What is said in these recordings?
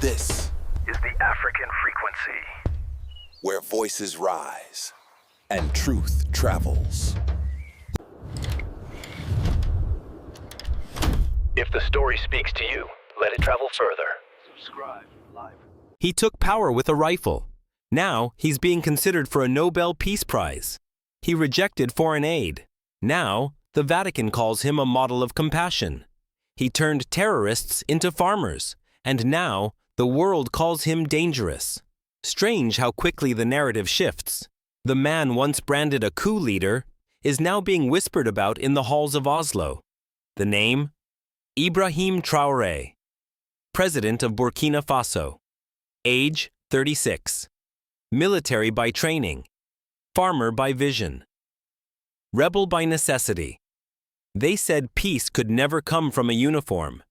This is the African frequency, where voices rise and truth travels. If the story speaks to you, let it travel further. Subscribe live. He took power with a rifle. Now he's being considered for a Nobel Peace Prize. He rejected foreign aid. Now the Vatican calls him a model of compassion. He turned terrorists into farmers, and now the world calls him dangerous. Strange how quickly the narrative shifts. The man once branded a coup leader is now being whispered about in the halls of Oslo. The name? Ibrahim Traoré, President of Burkina Faso. Age 36. Military by training. Farmer by vision. Rebel by necessity. They said peace could never come from a uniform.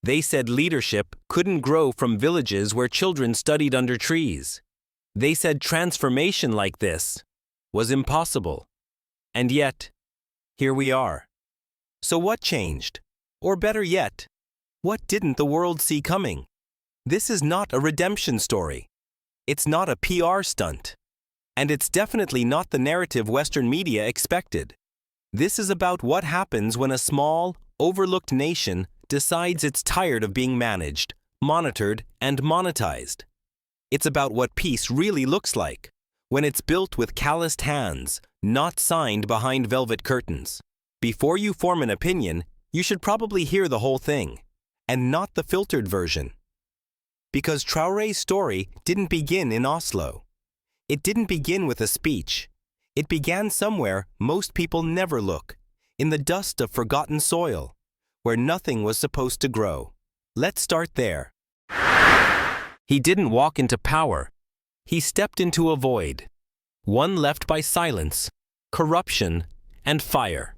They said leadership couldn't grow from villages where children studied under trees. They said transformation like this was impossible. And yet, here we are. So what changed? Or better yet, what didn't the world see coming? This is not a redemption story. It's not a PR stunt. And it's definitely not the narrative Western media expected. This is about what happens when a small, overlooked nation decides it's tired of being managed, monitored, and monetized. It's about what peace really looks like, when it's built with calloused hands, not signed behind velvet curtains. Before you form an opinion, you should probably hear the whole thing, and not the filtered version. Because Traoré's story didn't begin in Oslo. It didn't begin with a speech. It began somewhere most people never look, in the dust of forgotten soil, where nothing was supposed to grow. Let's start there. He didn't walk into power. He stepped into a void, one left by silence, corruption, and fire.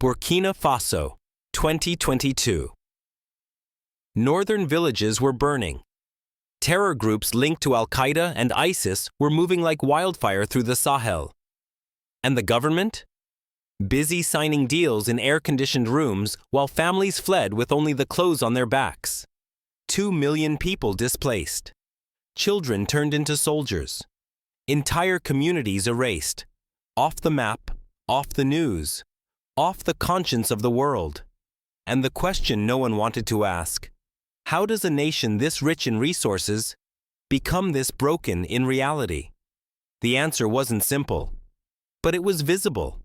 Burkina Faso, 2022. Northern villages were burning. Terror groups linked to Al-Qaeda and ISIS were moving like wildfire through the Sahel. And the government? Busy signing deals in air-conditioned rooms while families fled with only the clothes on their backs. 2 million people displaced. Children turned into soldiers. Entire communities erased. Off the map, off the news, off the conscience of the world. And the question no one wanted to ask: how does a nation this rich in resources become this broken in reality? The answer wasn't simple, but it was visible.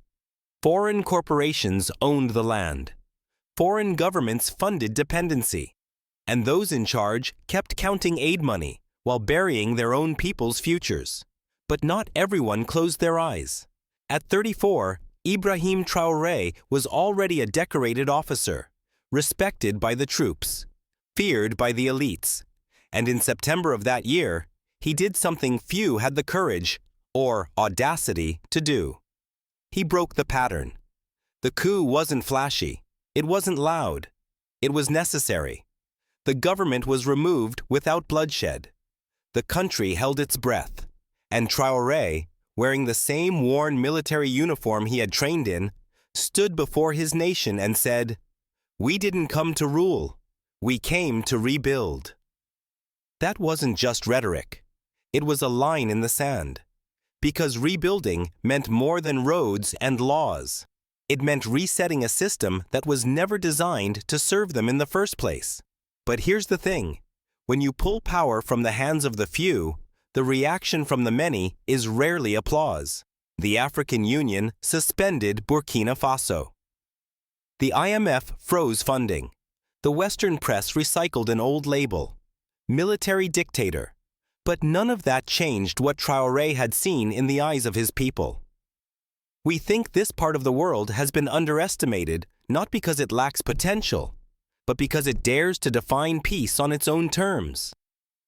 Foreign corporations owned the land. Foreign governments funded dependency. And those in charge kept counting aid money while burying their own people's futures. But not everyone closed their eyes. At 34, Ibrahim Traoré was already a decorated officer, respected by the troops, feared by the elites. And in September of that year, he did something few had the courage, or audacity, to do. He broke the pattern. The coup wasn't flashy. It wasn't loud. It was necessary. The government was removed without bloodshed. The country held its breath. And Traoré, wearing the same worn military uniform he had trained in, stood before his nation and said, "We didn't come to rule. We came to rebuild." That wasn't just rhetoric. It was a line in the sand. Because rebuilding meant more than roads and laws. It meant resetting a system that was never designed to serve them in the first place. But here's the thing. When you pull power from the hands of the few, the reaction from the many is rarely applause. The African Union suspended Burkina Faso. The IMF froze funding. The Western press recycled an old label, military dictator. But none of that changed what Traoré had seen in the eyes of his people. We think this part of the world has been underestimated not because it lacks potential, but because it dares to define peace on its own terms.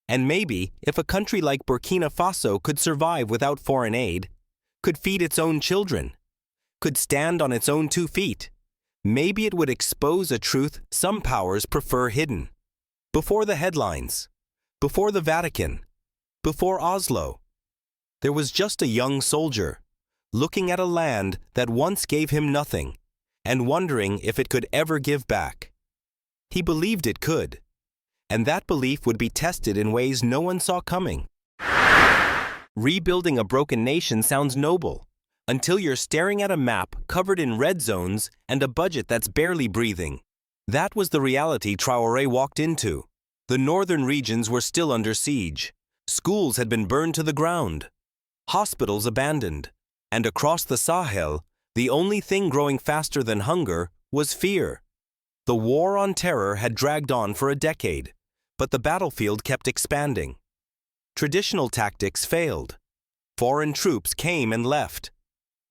And maybe if a country like Burkina Faso could survive without foreign aid, could feed its own children, could stand on its own 2 feet, maybe it would expose a truth some powers prefer hidden. Before the headlines, before the Vatican, before Oslo, there was just a young soldier, looking at a land that once gave him nothing, and wondering if it could ever give back. He believed it could, and that belief would be tested in ways no one saw coming. Rebuilding a broken nation sounds noble, until you're staring at a map covered in red zones and a budget that's barely breathing. That was the reality Traoré walked into. The northern regions were still under siege. Schools had been burned to the ground, hospitals abandoned, and across the Sahel, the only thing growing faster than hunger was fear. The war on terror had dragged on for a decade, but the battlefield kept expanding. Traditional tactics failed. Foreign troops came and left.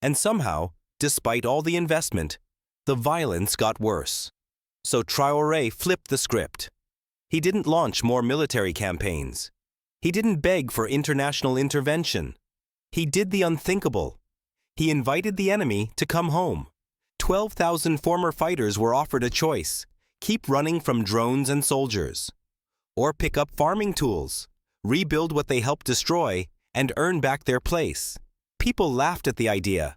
And somehow, despite all the investment, the violence got worse. So Traoré flipped the script. He didn't launch more military campaigns. He didn't beg for international intervention. He did the unthinkable. He invited the enemy to come home. 12,000 former fighters were offered a choice: keep running from drones and soldiers, or pick up farming tools, rebuild what they helped destroy, and earn back their place. People laughed at the idea.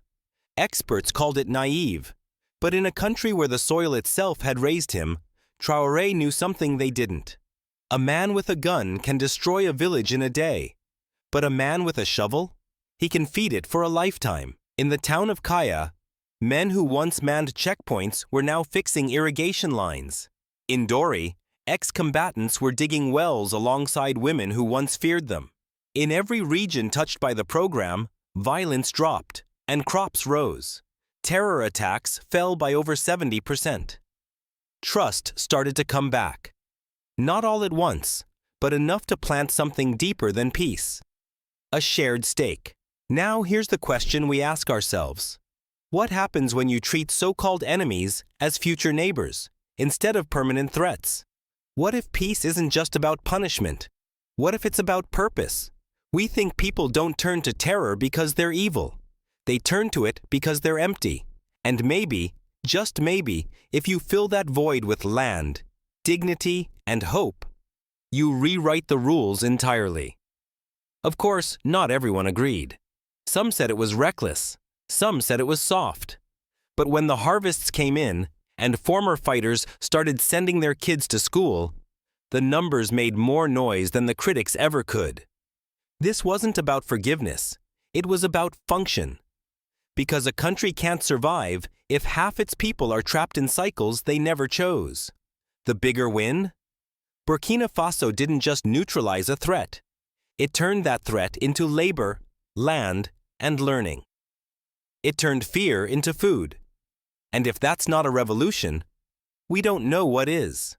Experts called it naive. But in a country where the soil itself had raised him, Traoré knew something they didn't. A man with a gun can destroy a village in a day. But a man with a shovel? He can feed it for a lifetime. In the town of Kaya, men who once manned checkpoints were now fixing irrigation lines. In Dori, ex-combatants were digging wells alongside women who once feared them. In every region touched by the program, violence dropped and crops rose. Terror attacks fell by over 70%. Trust started to come back. Not all at once, but enough to plant something deeper than peace. A shared stake. Now here's the question we ask ourselves. What happens when you treat so-called enemies as future neighbors, instead of permanent threats? What if peace isn't just about punishment? What if it's about purpose? We think people don't turn to terror because they're evil. They turn to it because they're empty. And maybe, just maybe, if you fill that void with land, dignity, and hope, you rewrite the rules entirely. Of course, not everyone agreed. Some said it was reckless. Some said it was soft. But when the harvests came in and former fighters started sending their kids to school, the numbers made more noise than the critics ever could. This wasn't about forgiveness. It was about function. Because a country can't survive if half its people are trapped in cycles they never chose. The bigger win? Burkina Faso didn't just neutralize a threat. It turned that threat into labor, land, and learning. It turned fear into food. And if that's not a revolution, we don't know what is.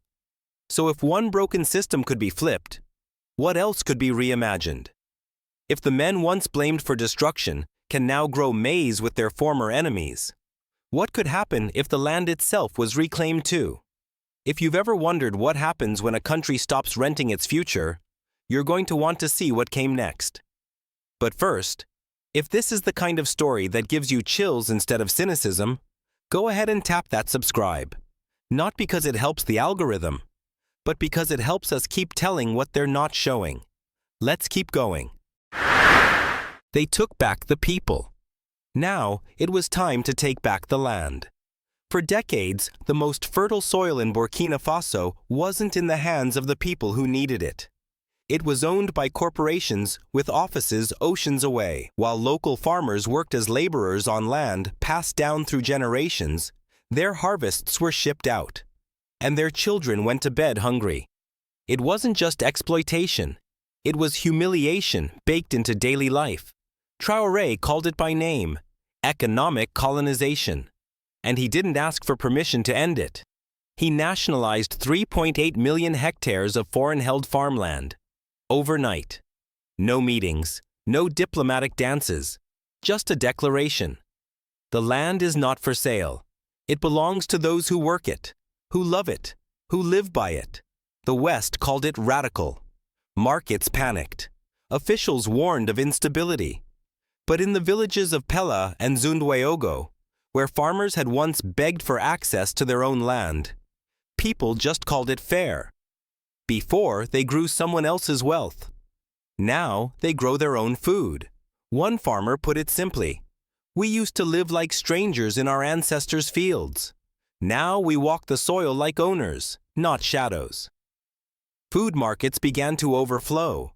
So if one broken system could be flipped, what else could be reimagined? If the men once blamed for destruction can now grow maize with their former enemies, what could happen if the land itself was reclaimed too? If you've ever wondered what happens when a country stops renting its future, you're going to want to see what came next. But first, if this is the kind of story that gives you chills instead of cynicism, go ahead and tap that subscribe. Not because it helps the algorithm, but because it helps us keep telling what they're not showing. Let's keep going. They took back the people. Now, it was time to take back the land. For decades, the most fertile soil in Burkina Faso wasn't in the hands of the people who needed it. It was owned by corporations with offices oceans away. While local farmers worked as laborers on land passed down through generations, their harvests were shipped out, and their children went to bed hungry. It wasn't just exploitation. It was humiliation baked into daily life. Traoré called it by name, economic colonization. And he didn't ask for permission to end it. He nationalized 3.8 million hectares of foreign-held farmland. Overnight. No meetings, no diplomatic dances, just a declaration. The land is not for sale. It belongs to those who work it, who love it, who live by it. The West called it radical. Markets panicked. Officials warned of instability. But in the villages of Pella and Zunduayogo, where farmers had once begged for access to their own land, people just called it fair. Before, they grew someone else's wealth. Now, they grow their own food. One farmer put it simply, "We used to live like strangers in our ancestors' fields. Now we walk the soil like owners, not shadows." Food markets began to overflow.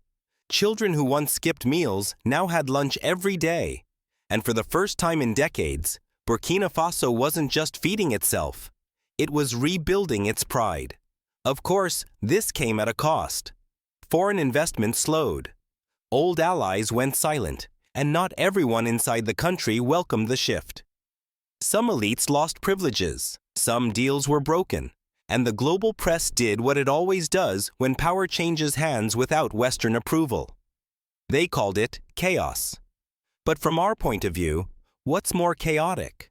Children who once skipped meals now had lunch every day. And for the first time in decades, Burkina Faso wasn't just feeding itself. It was rebuilding its pride. Of course, this came at a cost. Foreign investment slowed. Old allies went silent, and not everyone inside the country welcomed the shift. Some elites lost privileges, some deals were broken, and the global press did what it always does when power changes hands without Western approval. They called it chaos. But from our point of view, what's more chaotic?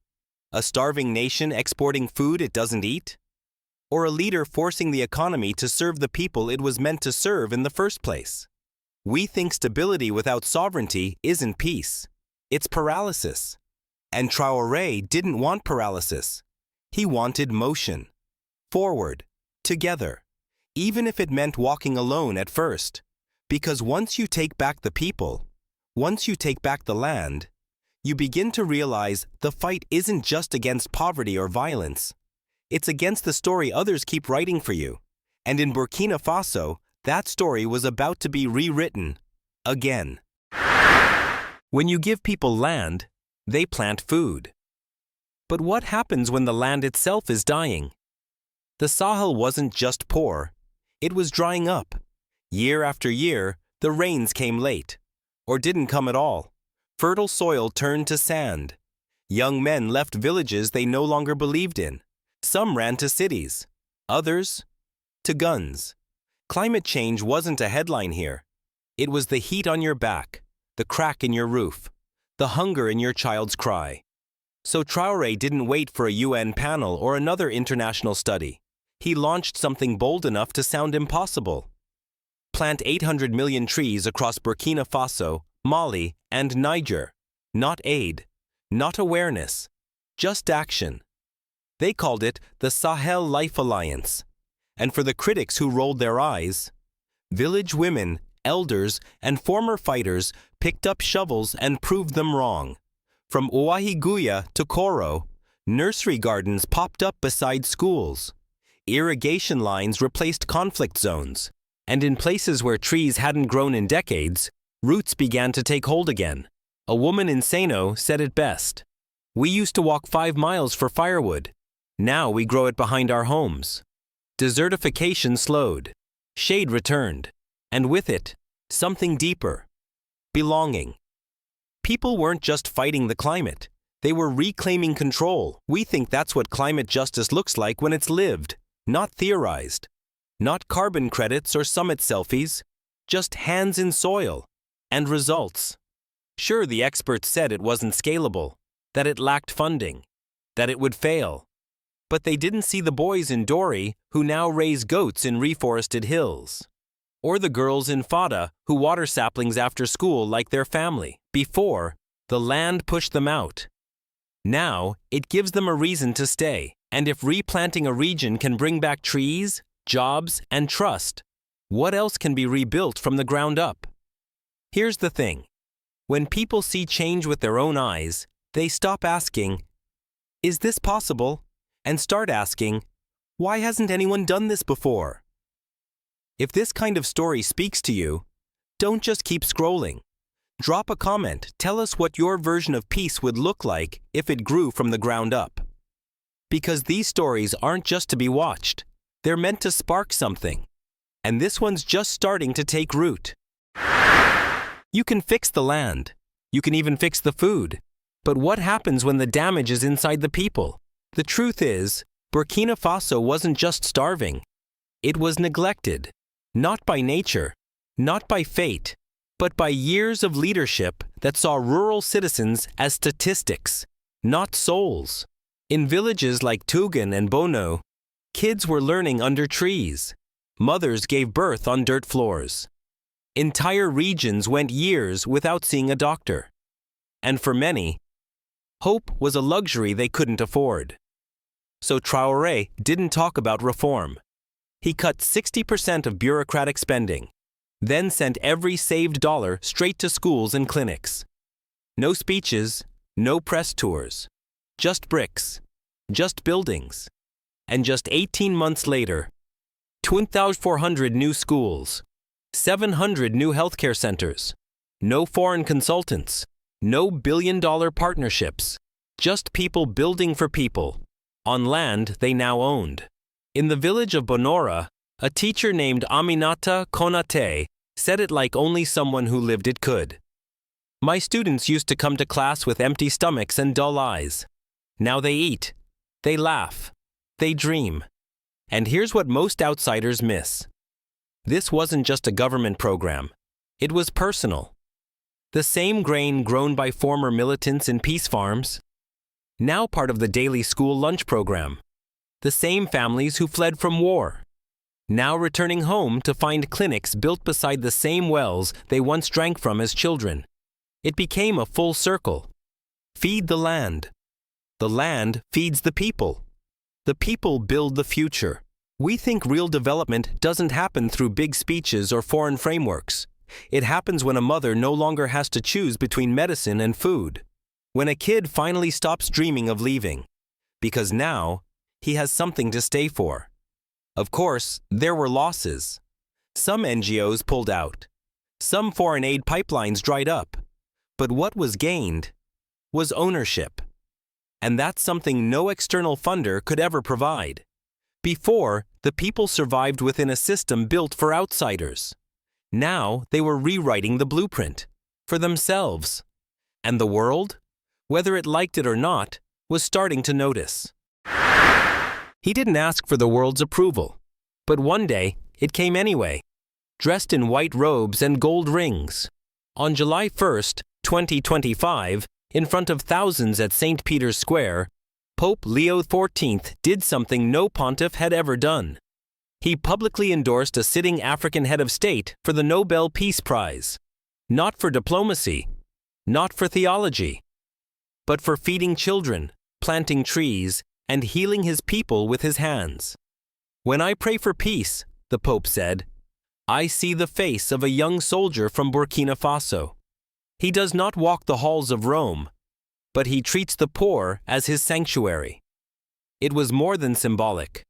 A starving nation exporting food it doesn't eat? Or a leader forcing the economy to serve the people it was meant to serve in the first place? We think stability without sovereignty isn't peace. It's paralysis. And Traoré didn't want paralysis. He wanted motion. Forward. Together. Even if it meant walking alone at first. Because once you take back the people, once you take back the land, you begin to realize the fight isn't just against poverty or violence. It's against the story others keep writing for you. And in Burkina Faso, that story was about to be rewritten. Again. When you give people land, they plant food. But what happens when the land itself is dying? The Sahel wasn't just poor. It was drying up. Year after year, the rains came late. Or didn't come at all. Fertile soil turned to sand. Young men left villages they no longer believed in. Some ran to cities. Others, to guns. Climate change wasn't a headline here. It was the heat on your back, the crack in your roof, the hunger in your child's cry. So Traoré didn't wait for a UN panel or another international study. He launched something bold enough to sound impossible. Plant 800 million trees across Burkina Faso, Mali, and Niger. Not aid, not awareness, just action. They called it the Sahel Life Alliance. And for the critics who rolled their eyes, village women, elders, and former fighters picked up shovels and proved them wrong. From Ouagadougou to Koro, nursery gardens popped up beside schools. Irrigation lines replaced conflict zones. And in places where trees hadn't grown in decades, roots began to take hold again. A woman in Seno said it best. We used to walk 5 miles for firewood. Now we grow it behind our homes. Desertification slowed. Shade returned. And with it, something deeper. Belonging. People weren't just fighting the climate. They were reclaiming control. We think that's what climate justice looks like when it's lived, not theorized. Not carbon credits or summit selfies, just hands in soil. And results. Sure, the experts said it wasn't scalable, that it lacked funding, that it would fail. But they didn't see the boys in Dori who now raise goats in reforested hills. Or the girls in Fada who water saplings after school like their family. Before, the land pushed them out. Now, it gives them a reason to stay. And if replanting a region can bring back trees, jobs, and trust, what else can be rebuilt from the ground up? Here's the thing. When people see change with their own eyes, they stop asking, "Is this possible?" and start asking, "Why hasn't anyone done this before?" If this kind of story speaks to you, don't just keep scrolling. Drop a comment, tell us what your version of peace would look like if it grew from the ground up. Because these stories aren't just to be watched. They're meant to spark something. And this one's just starting to take root. You can fix the land. You can even fix the food. But what happens when the damage is inside the people? The truth is, Burkina Faso wasn't just starving. It was neglected. Not by nature, not by fate, but by years of leadership that saw rural citizens as statistics, not souls. In villages like Tugan and Bono, kids were learning under trees. Mothers gave birth on dirt floors. Entire regions went years without seeing a doctor. And for many, hope was a luxury they couldn't afford. So Traoré didn't talk about reform. He cut 60% of bureaucratic spending, then sent every saved dollar straight to schools and clinics. No speeches, no press tours, just bricks, just buildings. And just 18 months later, 2,400 new schools, 700 new healthcare centers, no foreign consultants, no billion-dollar partnerships, just people building for people, on land they now owned. In the village of Bonora, a teacher named Aminata Konate said it like only someone who lived it could. My students used to come to class with empty stomachs and dull eyes. Now they eat, they laugh, they dream. And here's what most outsiders miss. This wasn't just a government program. It was personal. The same grain grown by former militants in peace farms, now part of the daily school lunch program. The same families who fled from war, now returning home to find clinics built beside the same wells they once drank from as children. It became a full circle. Feed the land. The land feeds the people. The people build the future. We think real development doesn't happen through big speeches or foreign frameworks. It happens when a mother no longer has to choose between medicine and food. When a kid finally stops dreaming of leaving. Because now, he has something to stay for. Of course, there were losses. Some NGOs pulled out. Some foreign aid pipelines dried up. But what was gained was ownership. And that's something no external funder could ever provide. Before, the people survived within a system built for outsiders. Now, they were rewriting the blueprint for themselves. And the world, whether it liked it or not, was starting to notice. He didn't ask for the world's approval, but one day, it came anyway, dressed in white robes and gold rings. On July 1st, 2025, in front of thousands at St. Peter's Square, Pope Leo XIV did something no pontiff had ever done. He publicly endorsed a sitting African head of state for the Nobel Peace Prize. Not for diplomacy, not for theology, but for feeding children, planting trees, and healing his people with his hands. When I pray for peace, the Pope said, I see the face of a young soldier from Burkina Faso. He does not walk the halls of Rome, but he treats the poor as his sanctuary. It was more than symbolic.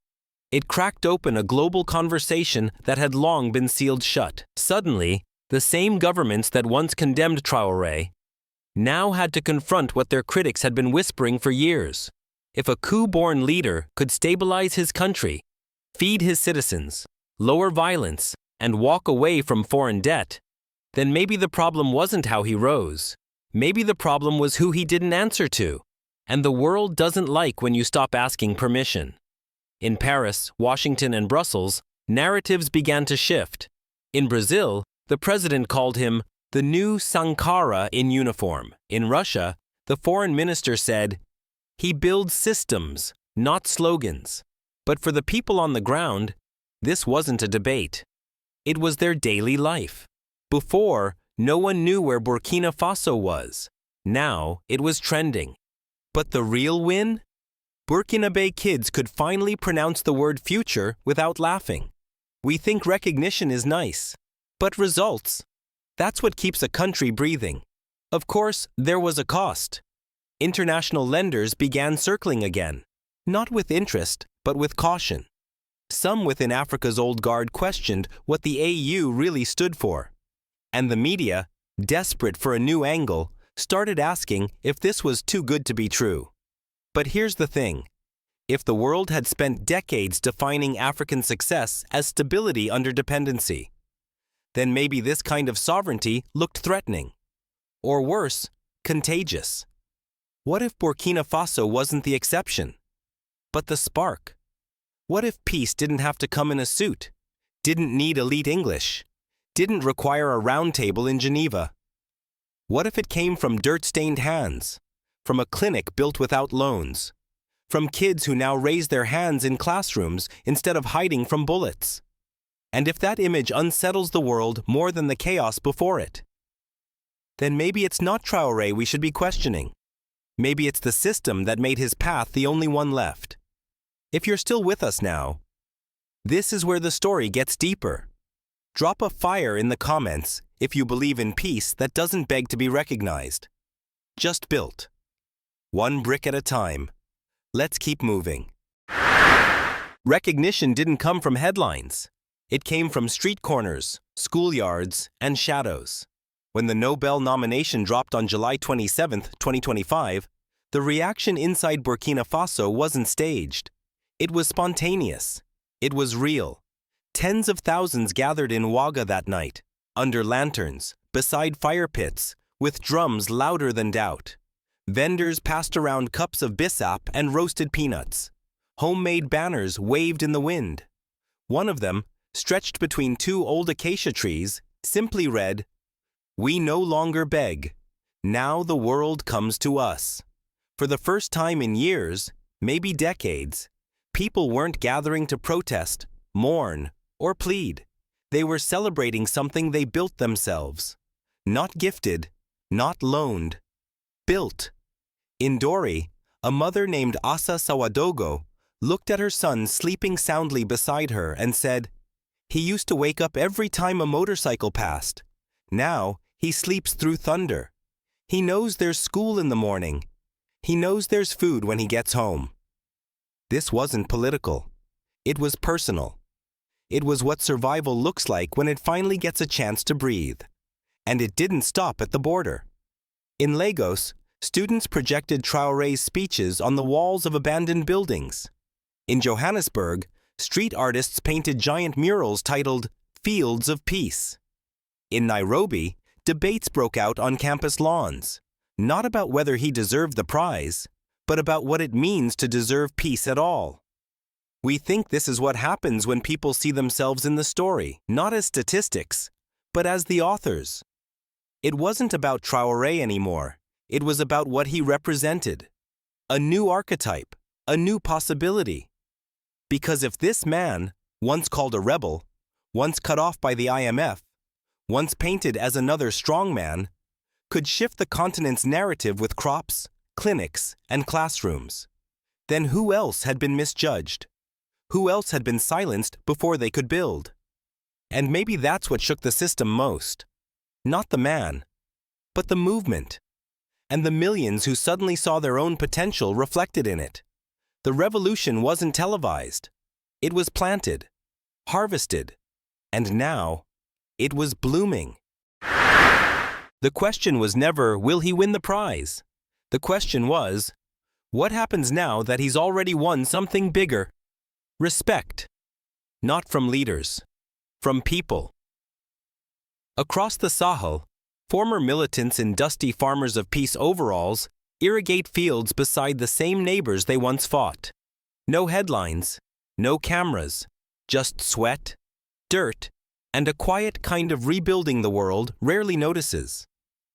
It cracked open a global conversation that had long been sealed shut. Suddenly, the same governments that once condemned Traoré now had to confront what their critics had been whispering for years. If a coup-born leader could stabilize his country, feed his citizens, lower violence, and walk away from foreign debt, then maybe the problem wasn't how he rose. Maybe the problem was who he didn't answer to. And the world doesn't like when you stop asking permission. In Paris, Washington, and Brussels, narratives began to shift. In Brazil, the president called him the new Sankara in uniform. In Russia, the foreign minister said, he builds systems, not slogans. But for the people on the ground, this wasn't a debate. It was their daily life. Before, no one knew where Burkina Faso was. Now, it was trending. But the real win? Burkinabe kids could finally pronounce the word future without laughing. We think recognition is nice. But results? That's what keeps a country breathing. Of course, there was a cost. International lenders began circling again. Not with interest, but with caution. Some within Africa's old guard questioned what the AU really stood for. And the media, desperate for a new angle, started asking if this was too good to be true. But here's the thing. If the world had spent decades defining African success as stability under dependency, then maybe this kind of sovereignty looked threatening. Or worse, contagious. What if Burkina Faso wasn't the exception, but the spark? What if peace didn't have to come in a suit, didn't need elite English, didn't require a round table in Geneva? What if it came from dirt-stained hands, from a clinic built without loans, from kids who now raise their hands in classrooms instead of hiding from bullets? And if that image unsettles the world more than the chaos before it, then maybe it's not Traoré we should be questioning. Maybe it's the system that made his path the only one left. If you're still with us now, this is where the story gets deeper. Drop a fire in the comments if you believe in peace that doesn't beg to be recognized. Just built. One brick at a time. Let's keep moving. Recognition didn't come from headlines. It came from street corners, schoolyards, and shadows. When the Nobel nomination dropped on July 27, 2025, the reaction inside Burkina Faso wasn't staged. It was spontaneous. It was real. Tens of thousands gathered in Ouaga that night, under lanterns, beside fire pits, with drums louder than doubt. Vendors passed around cups of bissap and roasted peanuts. Homemade banners waved in the wind. One of them, stretched between two old acacia trees, simply read, "We no longer beg. Now the world comes to us." For the first time in years, maybe decades, people weren't gathering to protest, mourn, or plead. They were celebrating something they built themselves. Not gifted, not loaned. Built. In Dori, a mother named Asa Sawadogo looked at her son sleeping soundly beside her and said, "He used to wake up every time a motorcycle passed. Now he sleeps through thunder. He knows there's school in the morning. He knows there's food when he gets home." This wasn't political. It was personal. It was what survival looks like when it finally gets a chance to breathe. And it didn't stop at the border. In Lagos, students projected Traoré's speeches on the walls of abandoned buildings. In Johannesburg, street artists painted giant murals titled "Fields of Peace." In Nairobi, debates broke out on campus lawns, not about whether he deserved the prize, but about what it means to deserve peace at all. We think this is what happens when people see themselves in the story, not as statistics, but as the authors. It wasn't about Traoré anymore. It was about what he represented. A new archetype, a new possibility. Because if this man, once called a rebel, once cut off by the IMF, once painted as another strongman, could shift the continent's narrative with crops, clinics, and classrooms, then who else had been misjudged? Who else had been silenced before they could build? And maybe that's what shook the system most. Not the man, but the movement. And the millions who suddenly saw their own potential reflected in it. The revolution wasn't televised. It was planted, harvested, and now it was blooming. The question was never, will he win the prize? The question was, what happens now that he's already won something bigger? Respect. Not from leaders, from people. Across the Sahel, former militants in dusty farmers of peace overalls irrigate fields beside the same neighbors they once fought. No headlines, no cameras, just sweat, dirt, and a quiet kind of rebuilding the world rarely notices.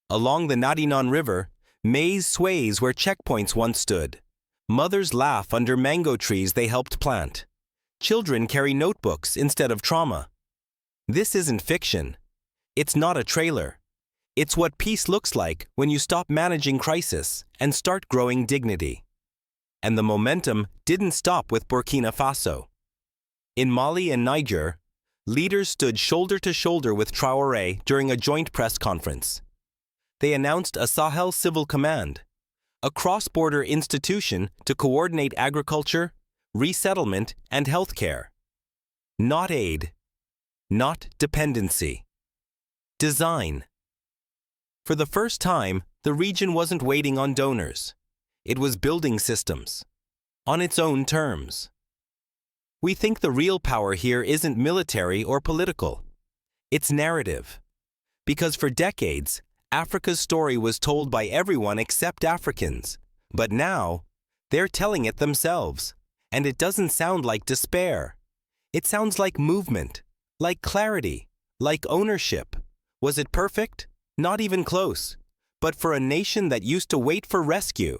Along the Nadinon River, maize sways where checkpoints once stood. Mothers laugh under mango trees they helped plant. Children carry notebooks instead of trauma. This isn't fiction. It's not a trailer. It's what peace looks like when you stop managing crisis and start growing dignity. And the momentum didn't stop with Burkina Faso. In Mali and Niger, leaders stood shoulder to shoulder with Traoré during a joint press conference. They announced a Sahel Civil Command, a cross-border institution to coordinate agriculture, resettlement, and healthcare. Not aid, not dependency. Design. For the first time, the region wasn't waiting on donors. It was building systems, on its own terms. We think the real power here isn't military or political. It's narrative. Because for decades, Africa's story was told by everyone except Africans. But now, they're telling it themselves. And it doesn't sound like despair. It sounds like movement, like clarity, like ownership. Was it perfect? Not even close. But for a nation that used to wait for rescue.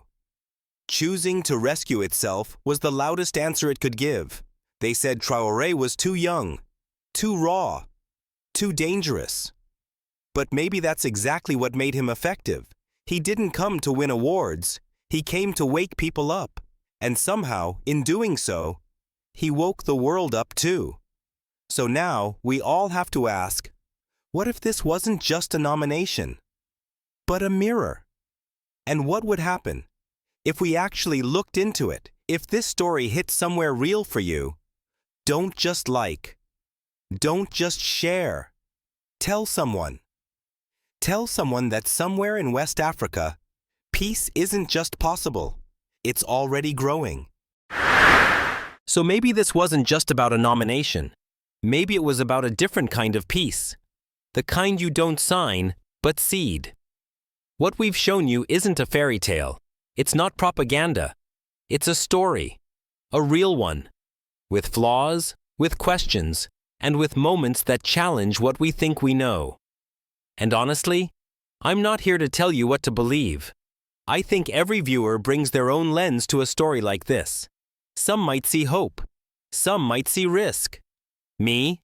Choosing to rescue itself was the loudest answer it could give. They said Traoré was too young, too raw, too dangerous. But maybe that's exactly what made him effective. He didn't come to win awards. He came to wake people up. And somehow, in doing so, he woke the world up too. So now, we all have to ask, what if this wasn't just a nomination, but a mirror? And what would happen if we actually looked into it? If this story hit somewhere real for you, Don't just like. Don't just share. Tell someone. Tell someone that somewhere in West Africa, peace isn't just possible, it's already growing. So maybe this wasn't just about a nomination. Maybe it was about a different kind of peace. The kind you don't sign, but seed. What we've shown you isn't a fairy tale. It's not propaganda. It's a story. A real one. With flaws, with questions, and with moments that challenge what we think we know. And honestly, I'm not here to tell you what to believe. I think every viewer brings their own lens to a story like this. Some might see hope. Some might see risk. Me?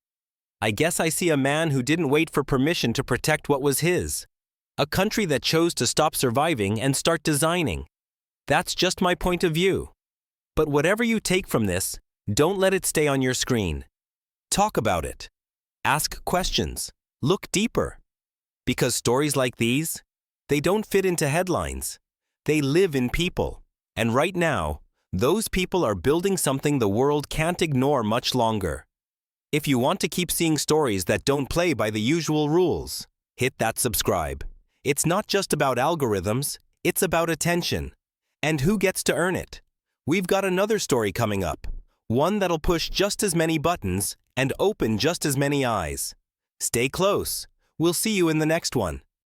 I guess I see a man who didn't wait for permission to protect what was his. A country that chose to stop surviving and start designing. That's just my point of view. But whatever you take from this, don't let it stay on your screen. Talk about it. Ask questions. Look deeper. Because stories like these, they don't fit into headlines. They live in people. And right now, those people are building something the world can't ignore much longer. If you want to keep seeing stories that don't play by the usual rules, hit that subscribe. It's not just about algorithms, it's about attention. And who gets to earn it? We've got another story coming up. One that'll push just as many buttons and open just as many eyes. Stay close. We'll see you in the next one.